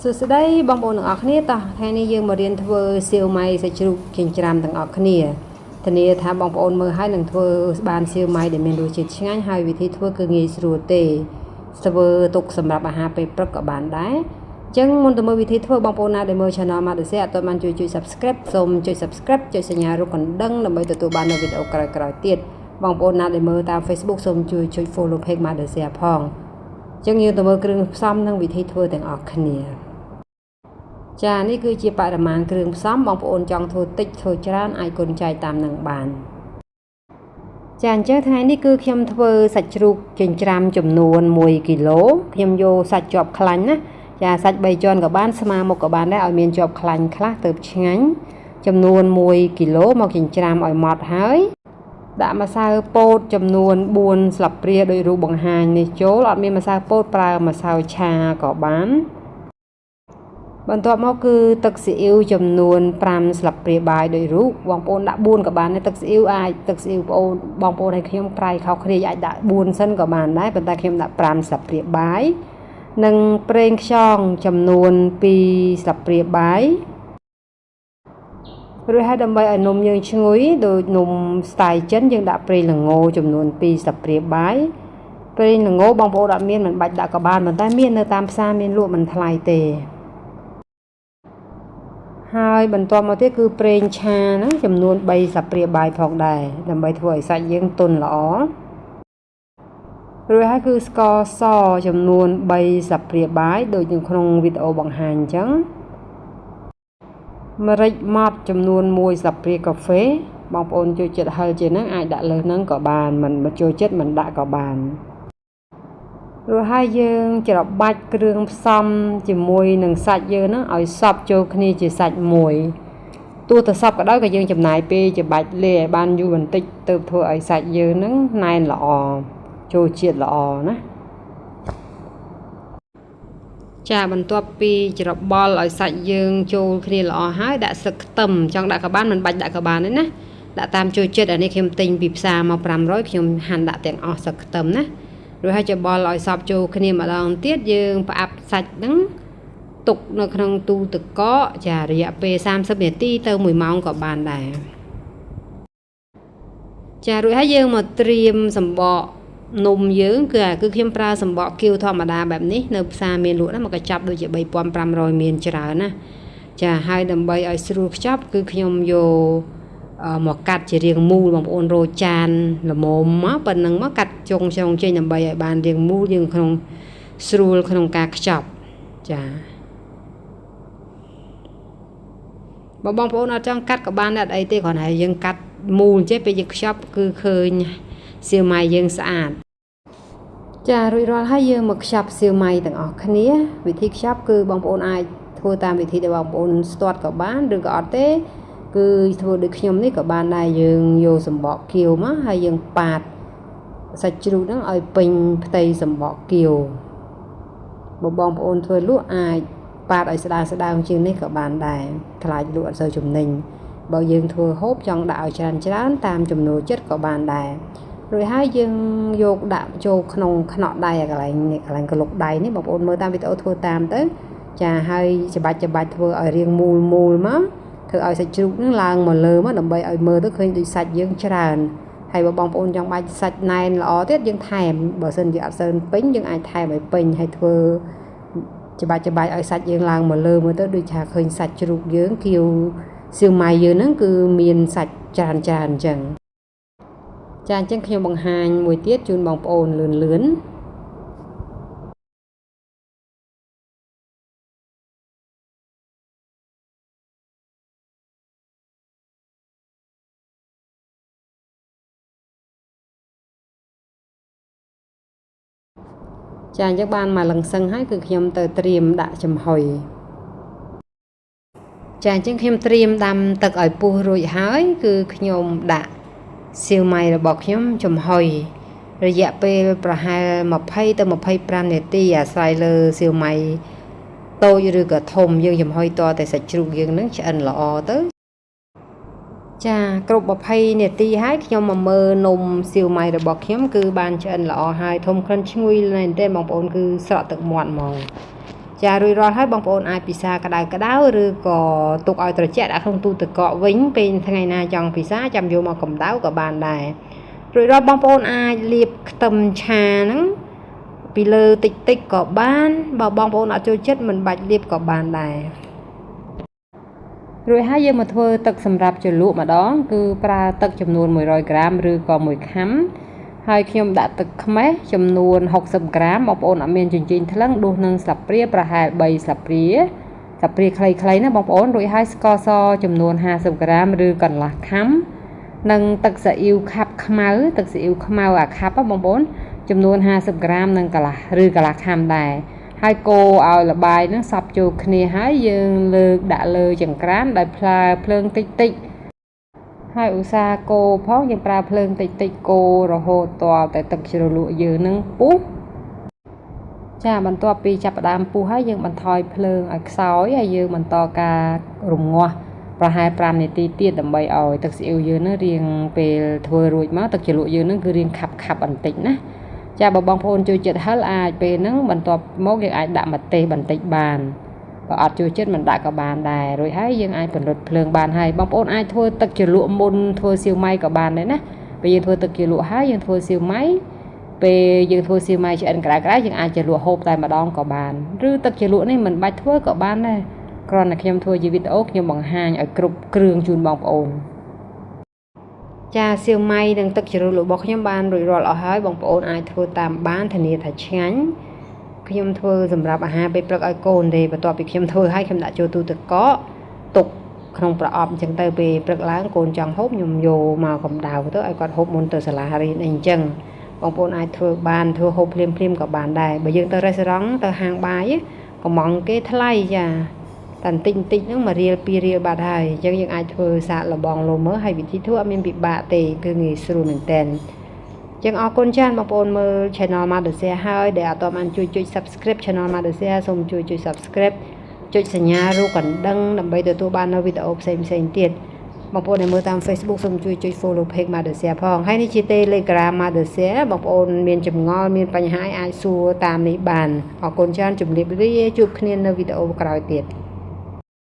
សួស្តីបងប្អូនទាំងអស់គ្នាតោះថ្ងៃនេះយើងមករៀនធ្វើសៀវម៉ៃសាច់ជ្រូកចិញ្ច្រាំទាំងអស់គ្នាធានាថាបងប្អូនមើលហើយនឹងធ្វើបានសៀវម៉ៃដែលមានរសជាតិឆ្ងាញ់ហើយវិធីធ្វើគឺងាយស្រួលទេធ្វើទុកសម្រាប់អាហារពេលព្រឹកក៏បានដែរអញ្ចឹងមុនទៅមើលវិធីធ្វើបងប្អូនណាដែលមើល Channel មកដូចអត់ទាន់បានជួយ Subscribe សូមចុច Subscribe ចុចសញ្ញារូបកណ្ដឹងដើម្បីទទួលបាននូវវីដេអូក្រោយៗទៀតបងប្អូនណាដែលមើលតាម Facebook សូមជួយចុច Follow Page មកដូចផងអញ្ចឹងយើងទៅមើលគ្រឿងផ្សំនិងវិធីធ្វើទាំងអស់គ្នាចានេះគឺជាបរិមាណគ្រឿងផ្សំបងប្អូនចង់ធ្វើតិចធ្វើច្រើនអាចគុណចែកតាមនឹងបានចាអញ្ចឹងថ្ងៃនេះគឺខ្ញុំធ្វើសាច់ជ្រូកចិញ្ច្រាំចំនួន1គីឡូខ្ញុំយកសាច់ជាប់ខ្លាញ់ណាចាសាច់3ជាន់ក៏បានស្មើមុខក៏បានដែរឲ្យមានជាប់ខ្លាញ់ខ្លះទៅឆ្ងាញ់ចំនួន1គីឡូមកចិញ្ច្រាំឲ្យម៉ត់ហើយដាក់ម្សៅពោតចំនួន4ស្លាបព្រាដោយរូបបង្ហាញនេះចូលអត់មានម្សៅពោតប្រើម្សៅឆាក៏បានបន្ទាប់មកគឺទឹកស៊ីអ៊ីវចំនួន5ស្លាបព្រាបាយដោយរូបបងប្អូនដាក់4ក៏បានដែរទឹកស៊ីអ៊ីវអាចទឹកស៊ីអ៊ីវបងប្អូនឲ្យខ្ញុំប្រៃខុសគ្នាអាចដាក់4សិនក៏បានដែរប៉ុន្តែខ្ញុំដាក់5ស្លាបព្រាបាយនិងប្រេងខ្យងចំនួន2ស្លាបព្រាបាយរួចហើយដើម្បីឲ្យនំយើងឈ្ងុយដូចនំស្ទាយចិនយើងដាក់ប្រេងល្ងចំនួន2ស្លាបព្រាបាយប្រេងល្ងបងប្អូនអត់មានមិនបាច់ដាក់ក៏បានប៉ុន្តែមាននៅតាមផ្សារមានលក់មិនថ្លៃទេហើយបន្ទាប់មកទៀតគឺប្រេងឆាណាចំនួន3ស្លាបព្រាបាយផងដែរដើម្បីធ្វើឲ្យសាច់យើងទន់ល្អរួចហើយគឺស្ករសចំនួន3ស្លាបព្រាបាយដូចនៅក្នុងវីដេអូបង្ហាញអញ្ចឹងម្រេចម៉ដ្ឋចំនួន1ស្លាបព្រាកាហ្វេបងប្អូនចូលចិត្តហឹរជាងហ្នឹងអាចដាក់លើសហ្នឹងក៏បានមិនចូលចិត្តមិនដាក់ក៏បានរួចហើយយើងច្របាច់គ្រឿងផ្សំជាមួយនឹងសាច់យើងហ្នឹងឲ្យសព្វចូលគ្នាជាសាច់មួយទោះតែសព្វក៏ដោយក៏យើងចំណាយពេលច្របាច់លាយឲ្យបានយូរបន្តិចទើបធ្វើឲ្យសាច់យើងហ្នឹងណែនល្អចូលជាតិល្អណាចាបន្ទាប់ពីច្របល់ឲ្យសាច់យើងចូលគ្នាល្អហើយដាក់ស្លឹកខ្ទឹមចង់ដាក់ក៏បានមិនបាច់ដាក់ក៏បានទេណាដាក់តាមចូលចិត្តអានេះខ្ញុំទិញពីផ្សារមក500ខ្ញុំហាន់ដាក់ទាំងអស់ស្លឹកខ្ទឹមណារួចហើយច្របល់ឲ្យសព្វចូលគ្នាម្ដងទៀតយើងផ្អាប់សាច់ហ្នឹងទុកនៅក្នុងទូទឹកកកចារយៈពេល30នាទីទៅ1ម៉ោងក៏បានដែរចារួចហើយយើងមកត្រៀមសម្បកនំយើងគឺខ្ញុំប្រើសម្បកគៀវធម្មតាបែបនេះនៅផ្សារមានលក់ណាមកកញ្ចប់ដូចជា3500មានច្រើនណាចាហើយដើម្បីឲ្យស្រួលខ្ចប់គឺខ្ញុំយកមកកាត់ជារាងមូលបងប្អូនរោចានល្មមមកប៉ុណ្ណឹងមកកាត់ចុងចេញដើម្បីឲ្យបានរាងមូលយើងក្នុងស្រួលក្នុងការខ្ចប់ចាបងប្អូនអត់ចង់កាត់ក៏បានអត់អីទេគ្រាន់តែយើងកាត់មូលចេះពេលយើងខ្ចប់គឺឃើញសៀវម៉ៃយើងស្អាតចារួចរាល់ហើយយើងមកខ្ចប់សៀវម៉ៃទាំងអស់គ្នាវិធីខ្ចប់គឺបងប្អូនអាចធ្វើតាមវិធីដែលបងប្អូនស្ទាត់ក៏បានឬក៏អត់ទេគឺធ្វើដូចខ្ញុំនេះក៏បានដែរយើងយកសម្បកគៀវមកហើយយើងប៉ាតសាច់ជ្រូកហ្នឹងឲ្យពេញផ្ទៃសម្បកគៀវបងប្អូនធ្វើលក់អាចប៉ាតឲ្យស្ដើងជាងនេះក៏បានដែរខ្លាចលក់អត់សូវចំណេញបើយើងធ្វើហូបចង់ដាក់ឲ្យច្រើនតាមចំណូលចិត្តក៏បានដែររួចហើយយើងយកដាក់ចូលក្នុងខ្នក់ដៃកន្លែងកលុកដៃនេះបងប្អូនមើលតាមវីដេអូធ្វើតាមទៅចាហើយច្បាច់ធ្វើឲ្យរាងមូលមកធ្វើឲ្យសាច់ជ្រូកហ្នឹងឡើងមកលើមកដើម្បីឲ្យមើលទៅឃើញដូចសាច់យើងច្រើនហើយបើបងប្អូនចង់បាច់សាច់ណែនល្អទៀតយើងថែមបើសិនជាអត់សូវពេញយើងអាចថែមឲ្យពេញហើយធ្វើច្បាច់ឲ្យសាច់យើងឡើងមកលើមើលទៅដូចថាឃើញសាច់ជ្រូកយើងគៀវសៀវម៉ៃយើងហ្នឹងគឺមានសាច់ច្រើនអញ្ចឹងចាអញ្ចឹងខ្ញុំបង្ហាញមួយទៀតជូនបងប្អូនលឿនចាអញ្ចឹងបានមកលឹងសឹងហើយគឺខ្ញុំទៅត្រៀមដាក់ចំហុយចាអញ្ចឹងខ្ញុំត្រៀមដាំទឹកឲ្យពុះរួចហើយគឺខ្ញុំដាក់សៀវម៉ៃរបស់ខ្ញុំចំហុយរយៈពេលប្រហែល20ទៅ25នាទីអាស្រ័យលើសៀវម៉ៃតូចឬក៏ធំយើងចំហុយតតែសាច់ជ្រូកយើងនឹងឆ្អិនល្អទៅចាគ្រប់20នាទីហើយខ្ញុំមកមើលនំសៀវម៉ៃរបស់ខ្ញុំគឺបានឆ្អិនល្អហើយធំក្លិនឈ្ងុយមែនទេបងប្អូនគឺស្រក់ទឹកមាត់ហ្មង ចារួចរាល់ហើយបងប្អូនអាចពិសាក្តៅឬក៏ទុកឲ្យត្រជាក់ដាក់ក្នុងទូទឹកកកវិញពេលថ្ងៃណាចង់ពិសាចាំយកមកកម្ដៅក៏បានដែររួចរាល់បងប្អូនអាចលាបខ្ទឹមឆាហ្នឹងពីលើតិចក៏បានបើបងប្អូនអត់ចូលចិត្តមិនបាច់លាបក៏បានដែររួចហើយយើងមកធ្វើទឹកសម្រាប់ជ្រលក់ម្ដងគឺប្រើទឹកចំនួន100ក្រាមឬក៏1ខាំហើយខ្ញុំដាក់ទឹកខ្មេះចំនួន60ក្រាមបងប្អូនអត់មានចិញ្ចៀនថ្លឹងដួសនឹងស្លាបព្រាប្រហែល3ស្លាបព្រាខ្លីៗណាបងប្អូនរួចហើយស្ករសចំនួន50ក្រាមឬកន្លះខាំនិងទឹកស៊ីអ៊ីវខាប់ខ្មៅទឹកស៊ីអ៊ីវខ្មៅអាខាប់បងប្អូនចំនួន50ក្រាមនិងកន្លះខាំដែរហើយកូរឲ្យល្បាយនឹងសព្វចូលគ្នាហើយយើងលើកដាក់លើចង្ក្រានដោយភ្លើងតិចហើយឧស្សាហ៍កូរផងយើងប្រើភ្លើងតិចកូររហូតទាល់តែទឹកជ្រលក់យើងនឹងពុះចាបន្ទាប់ពីចាប់ផ្ដើមពុះហើយយើងបន្ថយភ្លើងឲ្យខ្សោយហើយយើងបន្តការរំងាស់ប្រហែល5នាទីទៀតដើម្បីឲ្យទឹកស៊ីអ៊ីវយើងនឹងរៀងពេលធ្វើរួចមកទឹកជ្រលក់យើងនឹងគឺរៀងខាប់បន្តិចណាចាបើបងប្អូនចូលចិត្តហឹរអាចពេលហ្នឹងបន្ទាប់មកយើងអាចដាក់ម្ទេសបន្តិចបានបើអត់ចូលចិត្តមិនដាក់ក៏បានដែររួចហើយយើងអាចពន្លត់ភ្លើងបានហើយបងប្អូនអាចធ្វើទឹកជ្រលក់មុនធ្វើសៀវម៉ៃក៏បានដែរណាពេលយើងធ្វើទឹកជ្រលក់ហើយយើងធ្វើសៀវម៉ៃពេលយើងធ្វើសៀវម៉ៃឆ្អិនក្តៅយើងអាចជ្រលក់ហូបតែម្ដងក៏បានឬទឹកជ្រលក់នេះមិនបាច់ធ្វើក៏បានដែរគ្រាន់តែខ្ញុំធ្វើជាវីដេអូខ្ញុំបង្ហាញឲ្យគ្រប់គ្រឿងជូនបងប្អូនចាសៀវម៉ៃនិងទឹកជ្រលក់របស់ខ្ញុំបានរួចរាល់អស់ហើយបងប្អូនអាចធ្វើតាមបានធានាថាឆ្ងាញ់ខ្ញុំធ្វើសម្រាប់អាហារពេលព្រឹកឲ្យកូនទេបន្ទាប់ពីខ្ញុំធ្វើហើយខ្ញុំដាក់ចូលទូទឹកកកទុកក្នុងប្រអប់អញ្ចឹងទៅពេលព្រឹកឡើងកូនចង់ហូបខ្ញុំយកមកកម្ដៅទៅឲ្យគាត់ហូបមុនទៅសាលារៀនអីអញ្ចឹងបងប្អូនអាចធ្វើបានធ្វើហូបភ្លាមក៏បានដែរបើយើងទៅរេស្តូរ៉ង់ទៅហាងបាយកំងគេថ្លៃចាតែបន្តិចហ្នឹង1រៀល2រៀលបាត់ហើយអញ្ចឹងយើងអាចធ្វើសាកល្បងលោមើលហើយវិធីធ្វើអត់មានពិបាកទេគឺងាយស្រួលមែនតើអញ្ចឹងអរគុណច្រើនបងប្អូនមើល Channel Madosia ហើយដែលអត់ទាន់បានជួយចុច Subscribe Channel Madosia សូមជួយចុច Subscribe ចុចសញ្ញារូបកណ្ដឹងដើម្បីទទួលបាននូវវីដេអូផ្សេងទៀតបងប្អូនដែលមើលតាម Facebook សូមជួយចុច Follow Page Madosia ផងហើយនេះជា Telegram Madosia បងប្អូនមានចម្ងល់មានបញ្ហាអាចសួរតាមនេះបានអរគុណច្រើនជម្រាបលាជួបគ្នានៅវីដេអូក្រោយទៀត